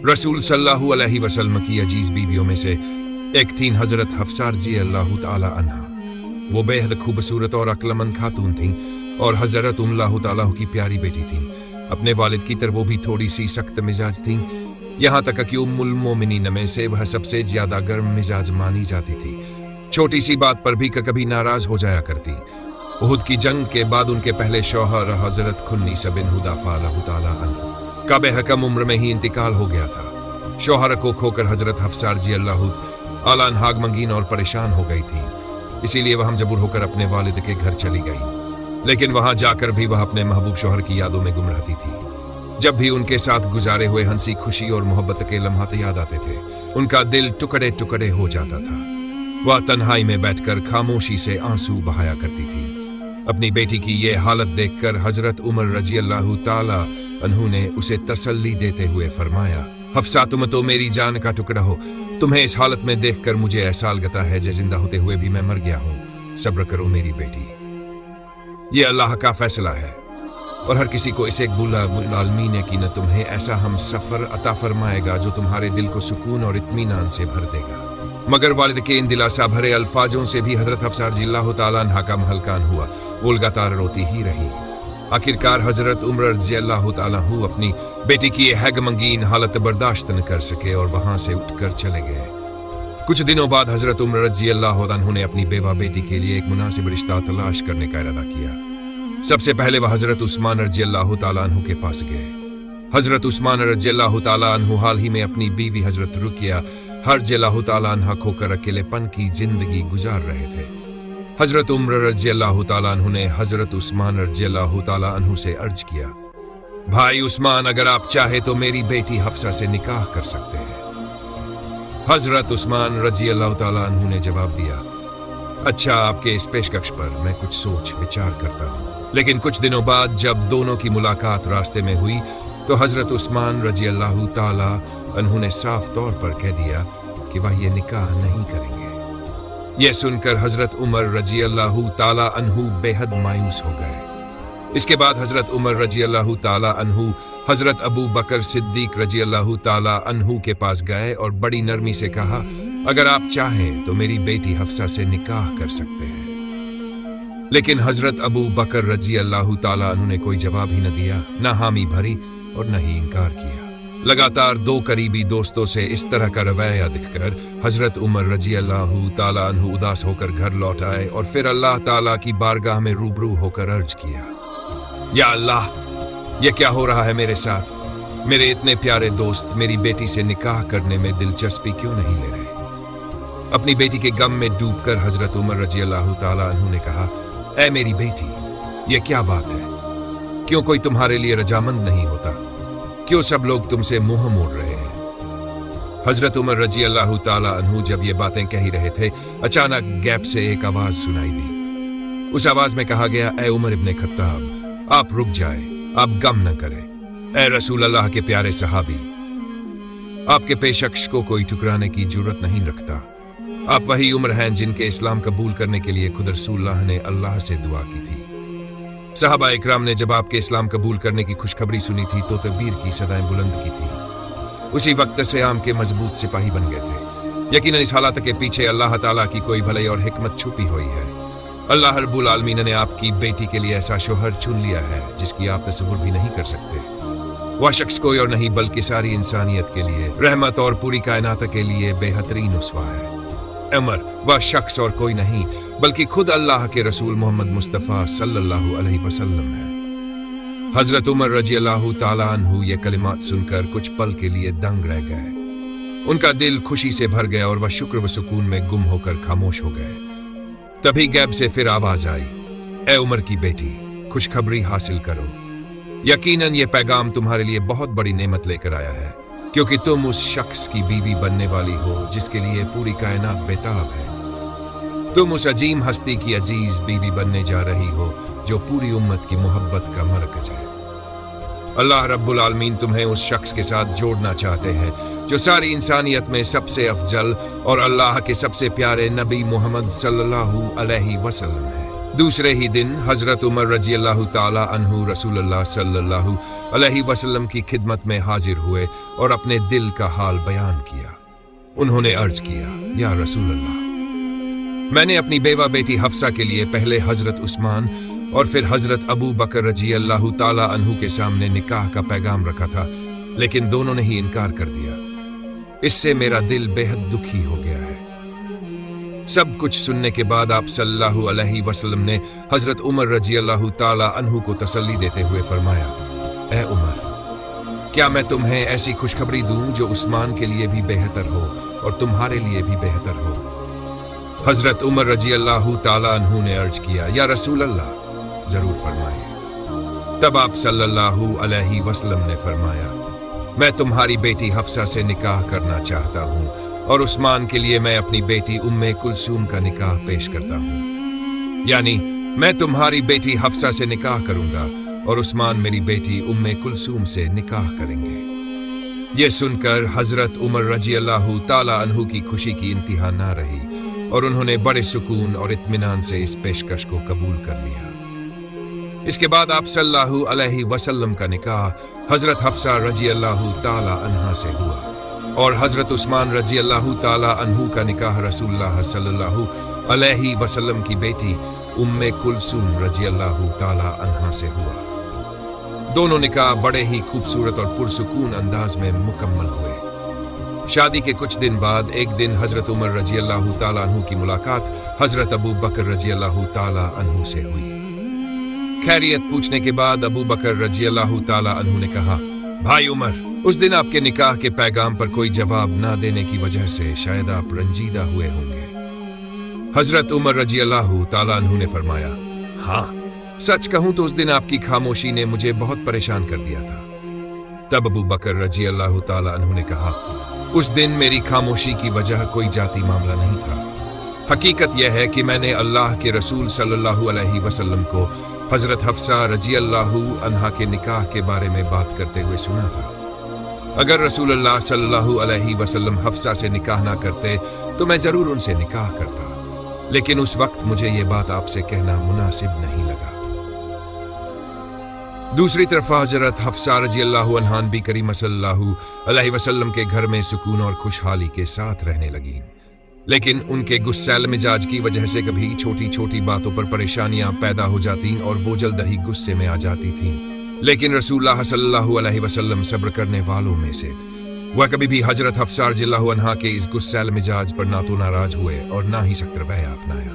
रसूल सल्लल्लाहु अलैहि वसल्लम की अजीज बीवियों में से एक थीं हजरत हफ्सा रज़ी अल्लाह ताला अन्हा। वो बेहद खूबसूरत और अक्लमंद खातून थीं और हजरत उम्म ताला की प्यारी बेटी थीं। अपने वालिद की तरह वो भी थोड़ी सी सख्त मिजाज थीं, यहाँ तक कि उम्मुल मोमिनीन में से वह सबसे ज्यादा गर्म मिजाज मानी जाती थी। छोटी सी बात पर भी कभी नाराज हो जाया करती। उहुद की जंग के बाद उनके पहले शौहर हजरत खुन्नीस बिन हुदाफा रज़ियल्लाहु ताला अन्हु का बेहकम उम्र में ही इंतकाल हो गया था। शौहर को खोकर हजरत हफ्सा रज़ियल्लाहु ताला अन्हा गमगीन और परेशान हो गई थी, इसीलिए वह मजबूर होकर अपने वालिद के घर चली गई। लेकिन वहां जाकर भी वह अपने महबूब शौहर की यादों में गुम रहती थी। जब भी उनके साथ गुजारे हुए हंसी खुशी और मोहब्बत के लम्हात याद आते थे, उनका दिल टुकड़े टुकड़े हो जाता था। वह तन्हाई में बैठकर खामोशी से आंसू बहाया करती थी। अपनी बेटी की ये हालत देखकर हजरत उमर रज़ियल्लाहु ताला अन्हु ने उसे तसल्ली देते हुए फरमाया, हफ्सा तुम तो मेरी जान का टुकड़ा हो, तुम्हें इस हालत में देखकर मुझे एहसास लगता है जैसे जिंदा होते हुए भी मैं मर गया हूँ। सब्र करो मेरी बेटी, ये अल्लाह का फैसला है और हर किसी को इसे आलमीन है कि न तुम्हें ऐसा हम सफर अता फरमाएगा जो तुम्हारे दिल को सुकून और इत्मीनान से भर देगा। मगर वालिद के इन दिलासा भरे अल्फाजों से भी हजरत हफ्सा रज़ियल्लाहु ताला अन्हा का महलकान हुआ। वो लगातार रोती ही रही। आखिरकार हजरत उमर रज़ियल्लाहु ताला अन्हु अपनी बेटी की यह गमगीन हालत बर्दाश्त न कर सके और वहां से उठकर चले गए। कुछ दिनों बाद हजरत उमर रज़ियल्लाहु अन्हु ने अपनी बेवा बेटी के लिए एक मुनासिब रिश्ता तलाश करने का इरादा किया। सबसे पहले वह हजरत उस्मान रज़ियल्लाहु ताला अन्हु के पास गए। हजरत उस्मान रज़ियल्लाहु ताला अन्हु हाल ही में अपनी बीवी हजरत रुकिया रज़ियल्लाहु ताला अन्हा खोकर अकेलेपन की जिंदगी गुजार रहे थे। हजरत उमर रज़ियल्लाहु ताला अन्हु ने हजरत उस्मान रज़ियल्लाहु ताला अन्हु से अर्ज किया, भाई उस्मान, अगर आप चाहे तो मेरी बेटी हफ्सा से निकाह कर सकते हैं। हजरत उस्मान रज़ियल्लाहु ताला अन्हु ने जवाब दिया, अच्छा, आपके इस पेशकश पर मैं कुछ सोच विचार करता हूँ। लेकिन कुछ दिनों बाद जब दोनों की मुलाकात रास्ते में हुई तो हजरत उस्मान रज़ियल्लाहु ताला अन्हु ने साफ तौर पर कह दिया कि वह ये निकाह नहीं करेंगे। यह सुनकर हजरत उमर रज़ियल्लाहु ताला अन्हु बेहद मायूस हो गए। इसके बाद हजरत उमर रज़ियल्लाहु ताला अन्हु हजरत अबू बकर सिद्दीक रज़ियल्लाहु ताला अन्हु के पास गए और बड़ी नरमी से कहा, अगर आप चाहें तो मेरी बेटी हफ्सा से निकाह कर सकते हैं। लेकिन हजरत अबू बकर रज़ियल्लाहु ताला अन्हु ने कोई जवाब ही न दिया, न हामी भरी और न ही इनकार किया। लगातार दो करीबी दोस्तों से इस तरह का रवैया दिखकर हजरत उमर रज़ियल्लाहु ताला अन्हु उदास होकर घर लौट आए और फिर अल्लाह ताला की बारगाह में रूबरू होकर अर्ज किया, या अल्लाह, ये क्या हो रहा है मेरे साथ? मेरे इतने प्यारे दोस्त मेरी बेटी से निकाह करने में दिलचस्पी क्यों नहीं ले रहे? अपनी बेटी के गम में डूबकर हजरत उमर रज़ियल्लाहु ताला अन्हु ने कहा, ऐ मेरी बेटी, ये क्या बात है? क्यों कोई तुम्हारे लिए रजामंद नहीं होता? क्यों सब लोग तुमसे मुंह मोड़ रहे हैं? हजरत उमर रज़ियल्लाहु ताला अन्हु जब ये बातें कह ही रहे थे, अचानक गैप से एक आवाज सुनाई दी। उस आवाज में कहा गया, ऐ उमर इब्ने खत्ताब, आप रुक जाए, आप गम न करें। ऐ रसूल अल्लाह के प्यारे सहाबी, आपके पेशकश को कोई ठुकराने की जुर्रत नहीं रखता। आप वही उम्र हैं जिनके इस्लाम कबूल करने के लिए खुद रसूलुल्लाह ने अल्लाह से दुआ की थी। सहाबा इकराम ने जब आपके इस्लाम कबूल करने की खुशखबरी सुनी थी तो तकबीर की सदाएं बुलंद की थी। उसी वक्त से आम के मजबूत सिपाही बन गए थे। यकीनन इस हालत के पीछे अल्लाह ताला की कोई भलाई और हिकमत छुपी हुई है। अल्लाह रब्बुल आलमीन ने आपकी बेटी के लिए ऐसा शोहर चुन लिया है जिसकी आप तसव्वुर भी नहीं कर सकते। वह शख्स कोई और नहीं बल्कि सारी इंसानियत के लिए रहमत और पूरी कायनात के लिए बेहतरीन उसवा है। उमर वह शख्स और कोई नहीं बल्कि खुद अल्लाह के रसूल मोहम्मद मुस्तफ़ा सल्लल्लाहु अलैहि वसल्लम है। हजरत उमर रज़ियल्लाहु ताला अन्हु ये कलिमात सुनकर कुछ पल के लिए दंग रह गए। उनका दिल खुशी से भर गया और वह शुक्र व सुकून में गुम होकर खामोश हो गए। तभी गैब से फिर आवाज आई, ए उमर की बेटी, खुशखबरी हासिल करो। यकीनन ये पैगाम तुम्हारे लिए बहुत बड़ी नेमत लेकर आया है, क्योंकि तुम उस शख्स की बीवी बनने वाली हो जिसके लिए पूरी कायनात बेताब है। तुम उस अजीम हस्ती की अजीज बीवी बनने जा रही हो जो पूरी उम्मत की मोहब्बत का मरकज है। अल्लाह रब्बुल आलमीन तुम्हें उस शख्स के साथ जोड़ना चाहते हैं जो सारी इंसानियत में सबसे अफजल और अल्लाह के सबसे प्यारे नबी मोहम्मद सल्लल्लाहु अलैहि वसल्लम है। दूसरे ही दिन हजरत उमर रजी अल्लाह ताला अन्हु रसूलुल्लाह सल्लल्लाहु अलैहि वसल्लम की खिदमत में हाजिर हुए और अपने दिल का हाल बयान किया। उन्होंने अर्ज किया, या रसूलल्लाह, मैंने अपनी बेवा बेटी हफ्सा के लिए पहले हजरत उस्मान और फिर हजरत अबू बकर रजी अल्लाह ताला अन्हु के सामने निकाह का पैगाम रखा था, लेकिन दोनों ने ही इनकार कर दिया। इससे मेरा दिल बेहद दुखी हो गया है। सब कुछ सुनने के बाद आप सल्लल्लाहु अलैहि वसल्लम ने हजरत उमर रजी अल्लाह ताला अन्हु को तसल्ली देते हुए फरमाया, ए उमर, क्या मैं तुम्हें ऐसी खुशखबरी दूं जो उस्मान के लिए भी बेहतर हो और तुम्हारे लिए भी बेहतर हो? हजरत उमर रजी अल्लाह ताला अन्हु ने अर्ज किया, या रसूल अल्लाह, जरूर फरमाइए। तब आप सल्लल्लाहु अलैहि वसल्लम ने फरमाया, मैं तुम्हारी बेटी हफ्सा से निकाह करना चाहता हूँ और उस्मान के लिए मैं अपनी बेटी उम्मे कुलसूम का निकाह पेश करता हूँ। यानी मैं तुम्हारी बेटी हफ्सा से निकाह करूंगा और उस्मान मेरी बेटी उम्मे कुलसूम से निकाह करेंगे। ये सुनकर हजरत उमर रजी अल्लाह ताला अन्हु की खुशी की इंतहा ना रही और उन्होंने बड़े सुकून और इत्मीनान से इस पेशकश को कबूल कर लिया। इसके बाद आप सल्लल्लाहु अलैहि वसल्लम का निकाह हजरत हफ्सा रजी अल्लाह ताला अन्हा से हुआ और हजरत उस्मान रजी अल्लाह ताला अन्हु का निकाह रसूलुल्लाह सल्लल्लाहु अलैहि वसल्लम की बेटी उम्मे कुलसूम रजी अल्लाह ताला अन्हा से हुआ। दोनों निकाह बड़े ही खूबसूरत और पुरसुकून अंदाज में मुकम्मल हुए। शादी के कुछ दिन बाद एक दिन हजरत उमर रजी अल्लाह ताला अन्हु की मुलाकात हजरत अबू बकर रजी अल्लाह ताला अन्हु से हुई। खैरियत पूछने के बाद अबू बकर रजी अल्लाह ताला अन्हु ने कहा, भाई उमर, उस दिन आपके निकाह के पैगाम पर कोई जवाब ना देने की वजह से शायद आप रंजीदा हुए होंगे। हजरत उमर रजी अल्लाह ताला अन्हु ने फरमाया, हाँ, सच कहूं तो उस दिन आपकी खामोशी ने मुझे बहुत परेशान कर दिया था। तब अबू बकर रजी अल्लाह ताला अन्हु ने कहा, उस दिन मेरी खामोशी की वजह कोई जाती मामला नहीं था। हकीकत यह है कि मैंने अल्लाह के रसूल सल्लल्लाहु अलैहि वसल्लम को हजरत हफ्सा रजी अल्लाह अन्हा के निकाह के बारे में बात करते हुए सुना था। अगर रसूलुल्लाह सल्लल्लाहु अलैहि वसल्लम हफ्सा से निकाह ना करते तो मैं जरूर उनसे निकाह करता, लेकिन उस वक्त मुझे ये बात आपसे कहना मुनासिब नहीं लगा। दूसरी तरफ हजरत हफ्सा रजी अल्लाह अन्हा भी करीम सल्लल्लाहु अलैहि वसल्लम के घर में सुकून और खुशहाली के साथ रहने लगी, लेकिन उनके गुस्सैल मिजाज की वजह से कभी छोटी छोटी बातों पर परेशानियां पैदा हो जाती और वो जल्द ही गुस्से में आ जाती थीं। लेकिन रसूलुल्लाह सल्लल्लाहु अलैहि वसल्लम सब्र करने वालों में से थे। वह कभी भी हजरत हफ्सा रज़ियल्लाहु अन्हा के इस गुस्सैल मिजाज पर ना तो नाराज हुए और ना ही सख्त रवैया अपनाया,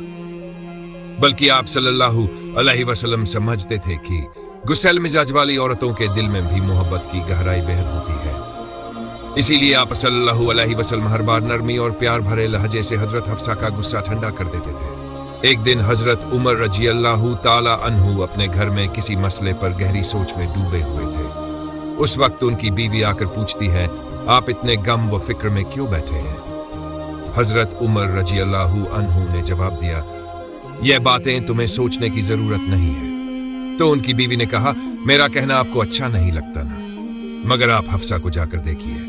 बल्कि आप सल्लल्लाहु अलैहि वसल्लम समझते थे कि गुस्सैल मिजाज वाली औरतों के दिल में भी मोहब्बत की गहराई बेहद होती है। इसीलिए आप सल्लल्लाहु अलैहि वसल्लम हर बार नरमी और प्यार भरे लहजे से हजरत हफ्सा का गुस्सा ठंडा कर देते थे। एक दिन हजरत उमर रजी अल्लाह ताला अन्हु अपने घर में किसी मसले पर गहरी सोच में डूबे हुए थे। उस वक्त उनकी बीवी आकर पूछती है, आप इतने गम व फिक्र में क्यों बैठे हैं? हजरत उमर रजी अल्लाह अन्हु ने जवाब दिया, यह बातें तुम्हें सोचने की जरूरत नहीं है। तो उनकी बीवी ने कहा, मेरा कहना आपको अच्छा नहीं लगता ना, मगर आप हफ्सा को जाकर देखिए,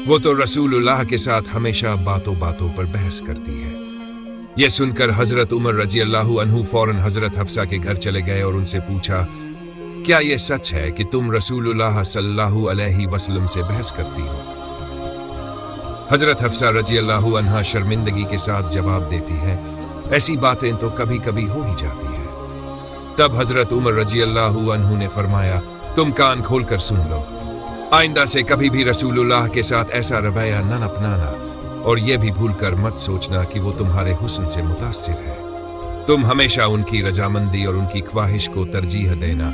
वो तो रसूलुल्लाह के साथ हमेशा बातों बातों पर बहस करती है। यह सुनकर हजरत उमर रजी अल्लाह अन्हु फौरन हजरत हफ्सा के घर चले गए और उनसे पूछा, क्या यह सच है कि तुम रसूलुल्लाह सल्लल्लाहु अलैहि वसल्लम से बहस करती हो? हजरत हफ्सा रजी अल्लाह अन्हा शर्मिंदगी के साथ जवाब देती है, ऐसी बातें तो कभी कभी हो ही जाती है। तब हजरत उमर रजी अल्लाह अन्हु ने फरमाया, तुम कान खोलकर सुन लो, आइंदा से कभी भी रसूलुल्लाह के साथ ऐसा रवैया न अपनाना और यह भी भूलकर मत सोचना कि वो तुम्हारे हुस्न से मुतासिर है। तुम हमेशा उनकी रजामंदी और उनकी ख्वाहिश को तरजीह देना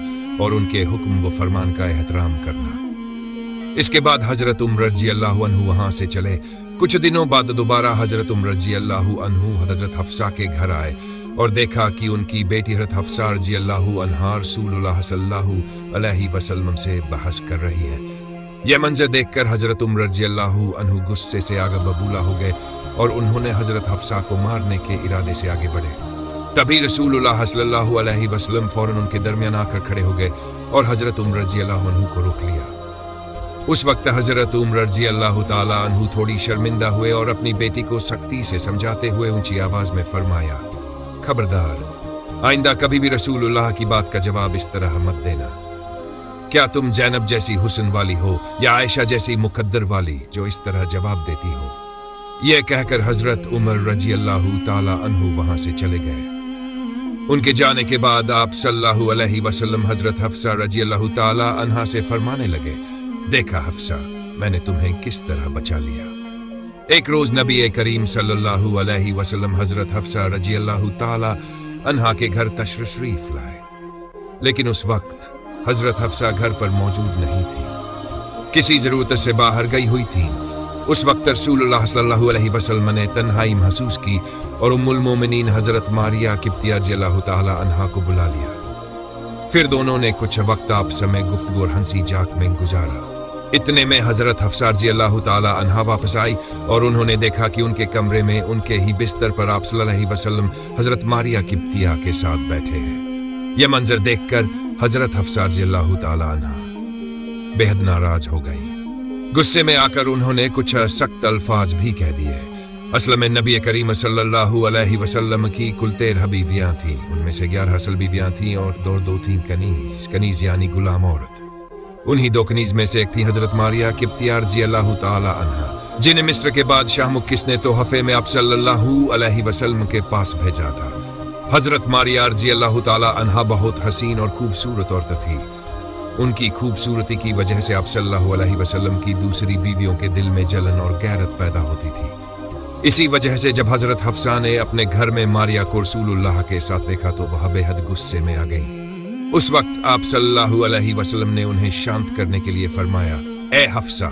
और उनके हुक्म व फरमान का एहतराम करना। इसके बाद हजरत उमर रजी अल्लाह अन्हु वहां से चले। कुछ दिनों बाद दोबारा हजरत उमर रजी अल्लाह अन्हु हजरत हफ्सा के घर आए और देखा कि उनकी बेटी हजरत हफ्सा रजी अल्लाह अन्हा रसूलुल्लाह सल्लल्लाहु अलैहि वसल्लम से बहस कर रही है। यह मंजर देखकर हजरत उमर रजी अल्लाह अन्हु गुस्से से आगे बबूला हो गए और उन्होंने हजरत हफ्सा को मारने के इरादे से आगे बढ़े। तभी रसूलुल्लाह सल्लल्लाहु अलैहि वसल्लम फौरन उनके दरमियान आकर खड़े हो गए और हजरत उमर रजी अल्लाह अन्हु को रोक लिया। उस वक्त हजरत उमर रजी अल्लाह ताला अन्हु थोड़ी शर्मिंदा हुए और अपनी बेटी को सख्ती से समझाते हुए ऊंची आवाज में फरमाया, खबरदार, آئندہ کبھی بھی رسولullah کی بات کا جواب اس طرح مت دینا۔ کیا تم زینب جیسی حسن والی ہو یا عائشہ جیسی مقدر والی جو اس طرح جواب دیتی ہو؟ یہ کہہ کر حضرت عمر رضی اللہ تعالی عنہ وہاں سے چلے گئے۔ ان کے جانے کے بعد آپ صلی اللہ علیہ وسلم حضرت حفصہ رضی اللہ تعالی عنہا سے فرمانے لگے، دیکھا حفصہ، میں نے تمہیں کس طرح بچا لیا۔ ایک روز نبی کریم صلی اللہ علیہ وسلم حضرت حفصہ رضی اللہ تعالی عنہا کے گھر تشریف لائے، لیکن اس وقت حضرت حفصہ گھر پر موجود نہیں تھی، کسی ضرورت سے باہر گئی ہوئی تھی۔ اس وقت رسول اللہ صلی اللہ علیہ وسلم نے تنہائی محسوس کی اور ام المومنین حضرت ماریہ قبطیہ رضی اللہ تعالی عنہا کو بلا لیا۔ پھر دونوں نے کچھ وقت آپس میں گفتگو اور ہنسی جاک میں گزارا۔ اتنے میں حضرت حفصہ رضی اللہ تعالی عنہا واپس آئی اور انہوں نے دیکھا کہ ان کے کمرے میں ان کے ہی بستر پر آپ صلی اللہ علیہ وسلم حضرت ماریہ قبطیہ کے ساتھ بیٹھے ہیں۔ یہ منظر دیکھ کر حضرت حفصہ رضی اللہ تعالی عنہا بے حد ناراض ہو گئی۔ غصے میں آ کر انہوں نے کچھ سخت الفاظ بھی کہہ دیے۔ اصل میں نبی کریم صلی اللہ علیہ وسلم کی کل 13 بیویاں تھیں، ان میں سے 11 اصل بیویاں تھیں اور دو تھیں کنیز یعنی غلام عورت۔ انہی 2 کنیز میں سے ایک تھی حضرت ماریہ قبطیہ رضی اللہ تعالی عنہا، جنہیں مصر کے بادشاہ مکس نے تحفے میں آپ صلی اللہ علیہ وسلم کے پاس بھیجا تھا۔ حضرت ماریہ رضی اللہ تعالی عنہا بہت حسین اور خوبصورت عورت تھی۔ ان کی خوبصورتی کی وجہ سے آپ صلی اللہ علیہ وسلم کی دوسری بیویوں کے دل میں جلن اور غیرت پیدا ہوتی تھی۔ اسی وجہ سے جب حضرت حفصہ نے اپنے گھر میں ماریہ کو رسول اللہ کے ساتھ دیکھا تو وہ بے حد غصے میں آ گئیں۔ اس وقت آپ صلی اللہ علیہ وسلم نے انہیں شانت کرنے کے لیے فرمایا، اے حفصہ،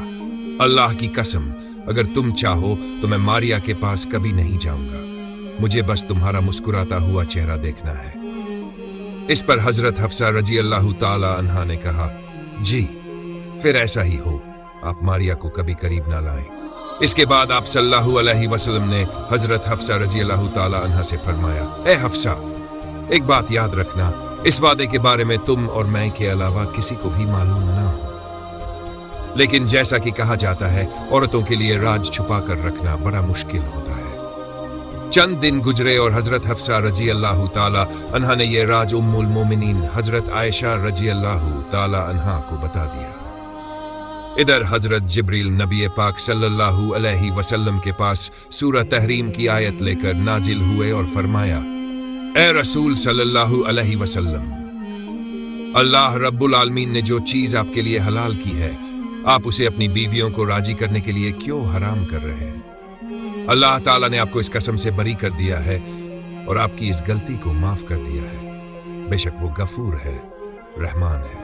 اللہ کی قسم، اگر تم چاہو تو میں ماریہ کے پاس کبھی نہیں جاؤں گا، مجھے بس تمہارا مسکراتا ہوا چہرہ دیکھنا ہے۔ اس پر حضرت حفصہ رضی اللہ تعالی عنہا نے کہا، جی پھر ایسا ہی ہو، آپ ماریہ کو کبھی قریب نہ لائیں۔ اس کے بعد آپ صلی اللہ علیہ وسلم نے حضرت حفصہ رضی اللہ تعالی عنہا سے فرمایا، اے حفصہ، ایک بات یاد رکھنا، اس وعدے کے بارے میں تم اور میں کے علاوہ کسی کو بھی معلوم نہ ہو، لیکن جیسا کہ کہا جاتا ہے عورتوں کے لیے راز چھپا کر رکھنا بڑا مشکل ہوتا ہے۔ چند دن گزرے اور حضرت حفصہ رضی اللہ تعالی عنہا نے یہ راز ام المومنین حضرت عائشہ رضی اللہ تعالی عنہا کو بتا دیا۔ ادھر حضرت جبریل نبی پاک صلی اللہ علیہ وسلم کے پاس سورہ تحریم کی آیت لے کر نازل ہوئے اور فرمایا، اے رسول صلی اللہ علیہ وسلم، اللہ رب العالمین نے جو چیز آپ کے لیے حلال کی ہے، آپ اسے اپنی بیویوں کو راضی کرنے کے لیے کیوں حرام کر رہے ہیں؟ اللہ تعالیٰ نے آپ کو اس قسم سے بری کر دیا ہے اور آپ کی اس غلطی کو معاف کر دیا ہے، بے شک وہ غفور ہے، رحمان ہے،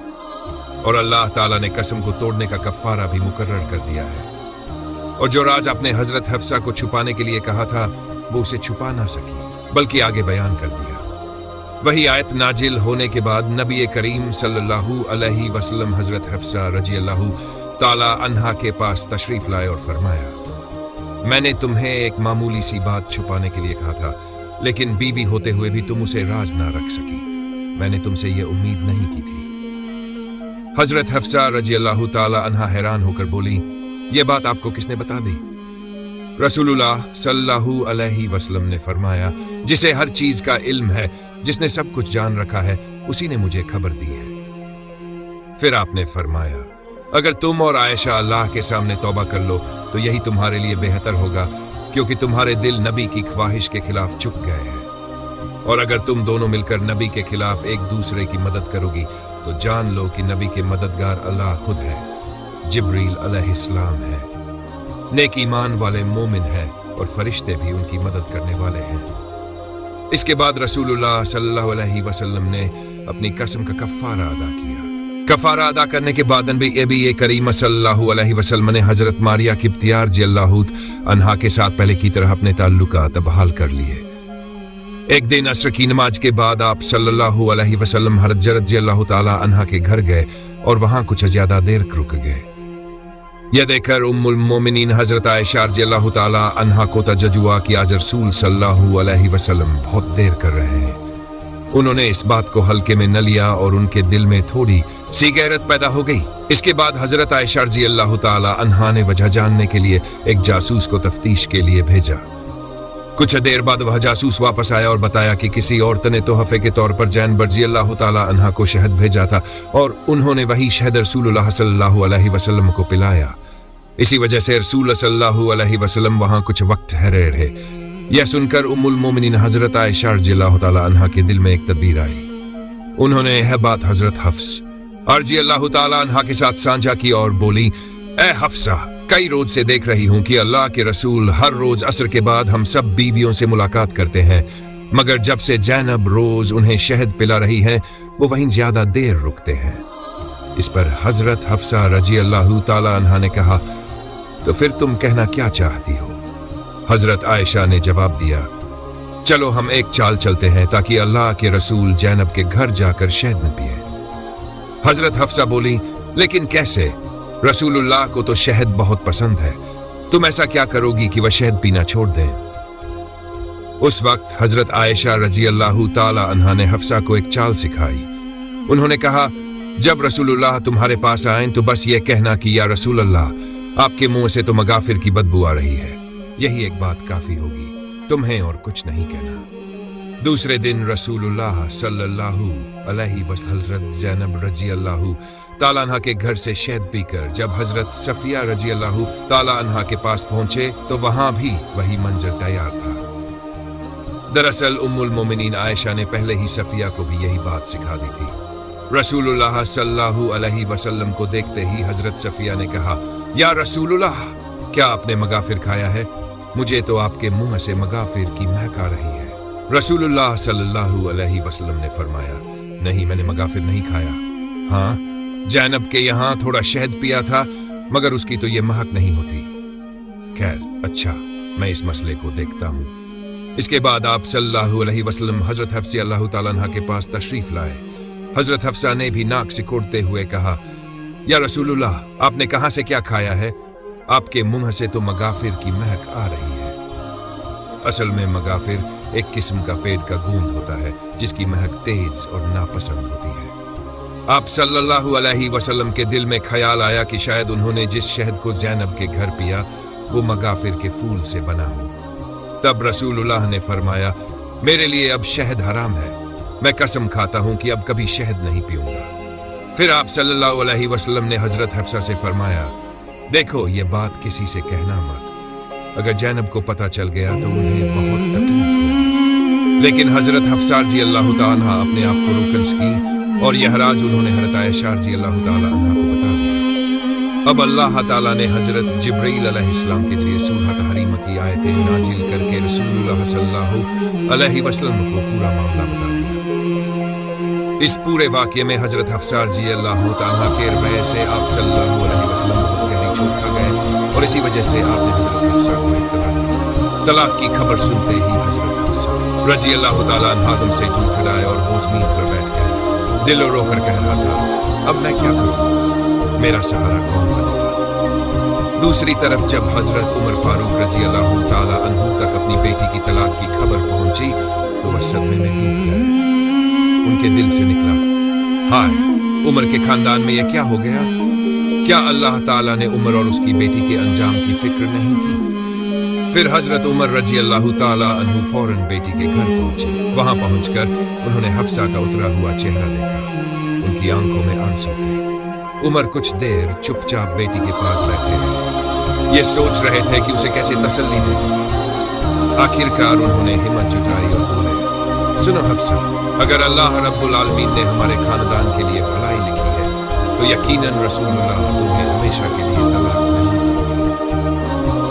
اور اللہ تعالیٰ نے قسم کو توڑنے کا کفارہ بھی مقرر کر دیا ہے، اور جو راز آپ نے حضرت حفصہ کو چھپانے کے لیے کہا تھا وہ اسے چھپا نہ سکی بلکہ آگے بیان کر دیا۔ وہی آیت نازل ہونے کے بعد نبی کریم صلی اللہ علیہ وسلم حضرت حفصہ رضی اللہ تعالی عنہا کے پاس تشریف لائے اور فرمایا، میں نے تمہیں ایک معمولی سی بات چھپانے کے لیے کہا تھا، لیکن بیوی ہوتے ہوئے بھی تم اسے راز نہ رکھ سکی، میں نے تم سے یہ امید نہیں کی تھی۔ حضرت حفصہ رضی اللہ تعالی عنہا حیران ہو کر بولی، یہ بات آپ کو کس نے بتا دی؟ رسول اللہ صلی اللہ علیہ وسلم نے فرمایا، جسے ہر چیز کا علم ہے، جس نے سب کچھ جان رکھا ہے، اسی نے مجھے خبر دی ہے۔ پھر آپ نے فرمایا، اگر تم اور عائشہ اللہ کے سامنے توبہ کر لو تو یہی تمہارے لیے بہتر ہوگا، کیونکہ تمہارے دل نبی کی خواہش کے خلاف چپ گئے ہیں، اور اگر تم دونوں مل کر نبی کے خلاف ایک دوسرے کی مدد کرو گی تو جان لو کہ نبی کے مددگار اللہ خود ہے، جبریل علیہ السلام ہے، نیک ایمان والے مومن ہیں اور فرشتے بھی ان کی مدد کرنے والے ہیں۔ اس کے بعد رسول اللہ صلی اللہ علیہ وسلم نے اپنی قسم کا کفارہ ادا کیا۔ کفارہ ادا کرنے کے بعد نبی کریم صلی اللہ علیہ وسلم نے حضرت ماریہ قبطیہ رضی اللہ عنہا کے ساتھ پہلے کی طرح اپنے تعلقات بحال کر لیے۔ ایک دن عصر کی نماز کے بعد آپ صلی اللہ علیہ وسلم حضرت رضی اللہ تعالی عنہا کے گھر گئے اور وہاں کچھ زیادہ دیر رک گئے۔ یہ دیکھ کر ام المومنین حضرت عائشہ رضی اللہ تعالی عنہا کو تعجب ہوا کہ آج رسول صلی اللہ علیہ وسلم بہت دیر کر رہے ہیں۔ انہوں نے اس بات کو ہلکے میں نہ لیا اور ان کے دل میں تھوڑی سی غیرت پیدا ہو گئی۔ اس کے بعد حضرت عائشہ رضی اللہ تعالی عنہا نے وجہ جاننے کے لیے ایک جاسوس کو تفتیش کے لیے بھیجا۔ कुछ देर बाद वह जासूस वापस आया और बताया कि किसी औरत ने तोहफे के तौर पर जैनब रज़ी अल्लाह ताला अन्हा को शहद भेजा था और उन्होंने वही शहद रसूलुल्लाह सल्लल्लाहु अलैहि वसल्लम को पिलाया। इसी वजह से रसूल सल्लल्लाहु अलैहि वसल्लम वहां कुछ वक्त ठहरे रहे। यह सुनकर उम्मुल मोमिनीन हजरत आयशा रज़ियल्लाहु ताला अन्हा के दिल में एक तदबीर आई। उन्होंने यह बात हजरत हफ्स रज़ियल्लाहु ताला अन्हा के साथ साझा की और बोली, ए हफ्सा, कई रोज से देख रही हूं कि अल्लाह के रसूल हर रोज असर के बाद हम सब बीवियों से मुलाकात करते हैं, मगर जब से जैनब रोज उन्हें शहद पिला रही है वो वहीं ज्यादा देर रुकते हैं। इस पर हजरत हफ्सा रज़ियल्लाहु ताला अन्हा ने कहा, तो फिर तुम कहना क्या चाहती हो? हजरत आयशा ने जवाब दिया, चलो हम एक चाल चलते हैं ताकि अल्लाह के रसूल जैनब के घर जाकर शहद न पिए। हजरत हफ्सा बोली, लेकिन कैसे? रसूलुल्लाह को तो शहद बहुत पसंद है, तुम ऐसा क्या करोगी कि वह शहद पीना छोड़ दें? उस वक्त हजरत आयशा रज़ियल्लाहु ताला अन्हा ने हफ्सा को एक चाल सिखाई। उन्होंने कहा, जब रसूलुल्लाह तुम्हारे पास आए तो बस ये कहना कि या रसूलल्लाह, आपके मुंह से तो मगाफिर की बदबू आ रही है, यही एक बात काफी होगी, तुम्हें और कुछ नहीं कहना। दूसरे दिन रसूलुल्लाह सल्लल्लाहु अलैहि वसल्लम जैनब रज़ियल्लाहु ताला अन्हा के घर से शहद पीकर जब हजरत सफिया रज़ियल्लाहु ताला अन्हा के पास पहुंचे तो वहां भी वही मंजर तैयार था। दरअसल उम्मुल मोमिनीन आयशा ने पहले ही सफिया को भी यही बात सिखा दी थी। रसूलुल्लाह सल्लल्लाहु अलैहि वसल्लम को देखते ही हजरत सफिया ने कहा, या रसूलुल्लाह, क्या आपने मगाफिर खाया है? मुझे तो आपके मुंह से मगाफिर की महक आ रही है। रसूलुल्लाह सल्लल्लाहु अलैहि वसल्लम ने फरमाया, नहीं, मैंने मगाफिर नहीं खाया। हाँ, जैनब के यहाँ थोड़ा शहद पिया था, मगर उसकी तो ये महक नहीं होती। खैर, अच्छा, मैं इस मसले को देखता हूँ। इसके बाद आप सल्लल्लाहु अलैहि वसल्लम हजरत हफ्सा अल्लाह ताला अन्हा के पास तशरीफ लाए। हजरत हफ्सा ने भी नाक सिकोड़ते हुए कहा, या रसूलुल्लाह, आपने कहाँ से क्या खाया है? आपके मुंह से तो मगाफिर की महक आ रही है। असल में मगाफिर एक किस्म का पेड़ का गूंद होता है जिसकी महक तेज और नापसंद होती है। आप सल्लल्लाहु अलैहि वसल्लम के दिल में ख्याल आया कि शायद उन्होंने जिस शहद को जैनब के घर पिया वो मगाफिर के फूल से बना हो। तब रसूलुल्लाह ने फरमाया, मेरे लिए अब शहद हराम है, मैं कसम खाता हूं कि अब कभी शहद नहीं पीऊंगा। फिर आप सल्लल्लाहु अलैहि वसल्लम ने हजरत हफ्सा से फरमाया, देखो, ये बात किसी से कहना मत, अगर जैनब को पता चल गया तो उन्हें बहुत तकलीफ होगी। लेकिन हजरत हफ्सा रज़ियल्लाहु ताला अन्हा अपने आप को रोकन की और यह राज उन्होंने हजरत आयशा रज़ियल्लाहु ताला अन्हा को बता दिया। अब अल्लाह ताला ने हजरत जिब्रील अलैहिस्सलाम के जरिए सूरह तहरीमा की आयतें नाजिल करके रसूलुल्लाह सल्लल्लाहु अलैहि वसल्लम को पूरा मामला बता दिया। इस पूरे वाक़ये में हजरत हफ्सा रज़ियल्लाहु ताला के रवैये से आप सल्लल्लाहु अलैहि वसल्लम बहुत गहरी चोट खा गए और इसी वजह से आपने हजरत हफ्सा को इत्तला दी। तलाक की खबर सुनते ही हजरत हफ्सा रज़ियल्लाहु ताला अन्हा गम से धूप खिलाए और वो ज़मीन पर बैठ गए। दिल रोकर कह रहा था, अब मैं क्या करूं, मेरा सहारा कौन बनेगा? दूसरी तरफ जब हजरत उमर फारूक रज़ियल्लाहु ताला अन्हु तक अपनी बेटी की तलाक की खबर पहुंची तो वह सदमे में डूब गए। उनके दिल से निकला, हाय, उमर के खानदान में यह क्या हो गया? क्या अल्लाह ताला ने उमर और उसकी बेटी के अंजाम की फिक्र नहीं की? फिर हजरत उमर रज़ियल्लाहु ताला अन्हु फौरन बेटी के घर पहुंचे। वहां पहुंचकर उन्होंने हफ्सा का उतरा हुआ चेहरा देखा। उनकी आंखों में आंसू थे। उमर कुछ देर चुपचाप बेटी के पास बैठे रहे। ये सोच रहे थे कि उसे कैसे तसल्ली दें। आखिरकार उन्होंने हिम्मत जुटाई और बोले, सुनो हफ्सा, अगर अल्लाह रब्बुल आलमीन ने हमारे खानदान के लिए भलाई लिखी है तो यकीनन रसूलुल्लाह तुम्हें हमेशा के लिए तलाक नहीं देंगे।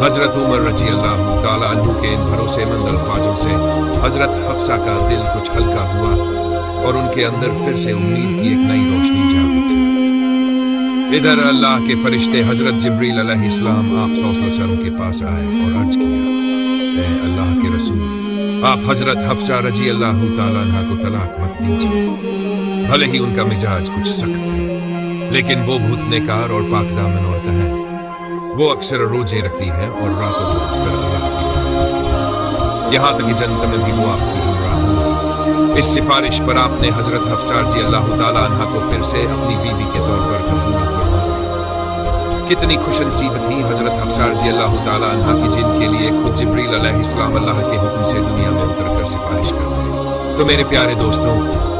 हजरत उमर रज़ियल्लाहु ताला अन्हु के इन भरोसेमंद अल्फाजों से हजरत हफ्सा का दिल कुछ हल्का हुआ और उनके अंदर फिर से उम्मीद की एक नई रोशनी जाग उठी। इधर अल्लाह के फरिश्ते हजरत जिब्रील अलैहिस्सलाम आप सल्लल्लाहु अलैहि वसल्लम के पास आए और अर्ज किया, ए अल्लाह के रसूल, आप हजरत हफ्सा रज़ियल्लाहु ताला अन्हा को तलाक मत दीजिए। भले ही उनका मिजाज कुछ सख्त है, लेकिन वो बहुत नेकार और पाकदामन औरत है। वो अक्सर रोजे रखती है और रातों को उठकर अल्लाह की इबादत, यहाँ तक कि जन्नत में भी वो आपकी हमराह होगी। इस सिफारिश पर आपने हजरत हफ्सा रज़ियल्लाहु ताला अन्हा को फिर से अपनी बीवी के तौर पर कबूल फरमा लिया। कितनी खुशनसीब थी हजरत हफ्सा रज़ी अल्लाह ताला अन्हा की, जिनके लिए खुद जिब्रील अलैहिस्सलाम अल्लाह के हुक्म से दुनिया में उतरकर सिफारिश करते हैं। तो मेरे प्यारे दोस्तों,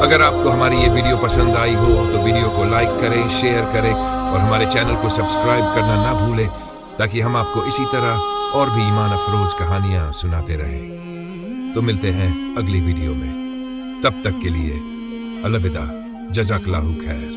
अगर आपको हमारी ये वीडियो पसंद आई हो तो वीडियो को लाइक करें, शेयर करें और हमारे चैनल को सब्सक्राइब करना ना भूलें, ताकि हम आपको इसी तरह और भी ईमान अफरोज कहानियां सुनाते रहें। तो मिलते हैं अगली वीडियो में, तब तक के लिए अलविदा, जज़ाकल्लाहु खैर।